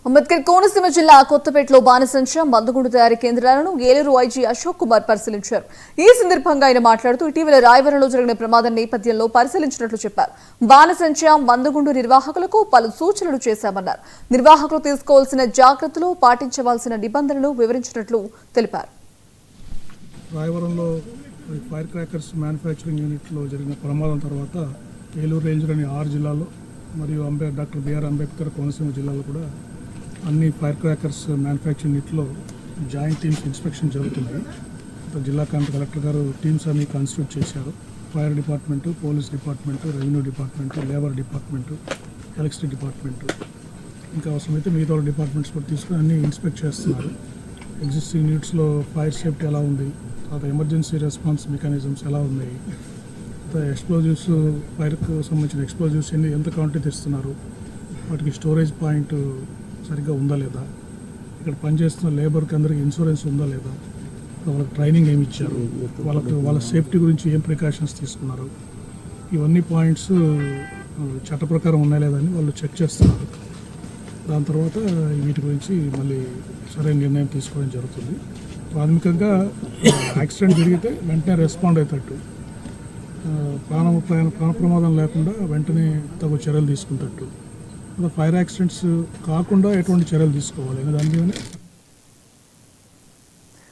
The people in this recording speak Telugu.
అంబేద్కర్ కోనసీమ జిల్లా కొత్తపేటలో బాణసంచ మందుగుండు తయారీ కేంద్రాలను ఏలూరు ఐజీ అశోక్ కుమార్ పరిశీలించారు. ఈ సందర్భంగా ఆయన మాట్లాడుతూ ఇటీవల రాయవరంలో జరిగిన ప్రమాదం నేపథ్యంలో పరిశీలించినట్లు చెప్పారు. బాణసంచ మందుగుండు నిర్వాహకులకు పలు సూచనలు చేశామన్నారు. నిర్వాహకులు తీసుకోవాల్సిన జాగ్రత్తలు, పాటించవలసిన నిబంధనలు వివరించినట్లు తెలిపారు. రాయవరంలో ఫైర్ క్రాకర్స్ మ్యానుఫ్యాక్చరింగ్ యూనిట్లో జరిగిన ప్రమాదం తర్వాత ఏలూరు రేంజ్లోని 6 జిల్లాల్లో మరియు డాక్టర్ బిఆర్ అంబేద్కర్ కోనసీమ జిల్లాలో కూడా అన్ని ఫైర్ క్రాకర్స్ మ్యానుఫ్యాక్చరింగ్ యూనిట్లో జాయింట్ టీమ్స్ ఇన్స్పెక్షన్ జరుగుతుంది. జిల్లా కలెక్టర్ గారు టీమ్స్ అన్ని కాన్స్టిట్యూట్ చేశారు. Fire department, police department, revenue department, labour department, electricity department, ఇంకా అవసరమైతే మిగతా డిపార్ట్మెంట్స్ కూడా తీసుకుని అన్ని ఇన్స్పెక్ట్ చేస్తున్నారు. ఎగ్జిస్టింగ్ యూనిట్స్లో ఫైర్ సేఫ్టీ ఎలా ఉంది, తర్వాత ఎమర్జెన్సీ రెస్పాన్స్ మెకానిజమ్స్ ఎలా ఉన్నాయి, ఎక్స్ప్లోజివ్స్, ఫైర్కు సంబంధించిన ఎక్స్ప్లోజివ్స్ ఎంత క్వాంటిటీ తెస్తున్నారు, వాటికి స్టోరేజ్ పాయింట్ సరిగ్గా ఉందా లేదా, ఇక్కడ పనిచేస్తున్న లేబర్కి అందరికీ ఇన్సూరెన్స్ ఉందా లేదా, వాళ్ళకి ట్రైనింగ్ ఏమి ఇచ్చారు, వాళ్ళ సేఫ్టీ గురించి ఏం ప్రికాషన్స్ తీసుకున్నారు, ఇవన్నీ పాయింట్స్ చట్ట ప్రకారం ఉన్నాయా లేదని వాళ్ళు చెక్ చేస్తున్నారు. దాని తర్వాత వీటి గురించి మళ్ళీ సరైన నిర్ణయం తీసుకోవడం జరుగుతుంది. ప్రాథమికంగా యాక్సిడెంట్ జరిగితే వెంటనే రెస్పాండ్ అయ్యేటట్టు, ప్రాణ ప్రమాదం లేకుండా వెంటనే తగు చర్యలు తీసుకునేటట్టు, ఫైర్ యాక్సిడెంట్స్ కాకుండా ఎటువంటి చర్యలు తీసుకోవాలి అనే దాని మీద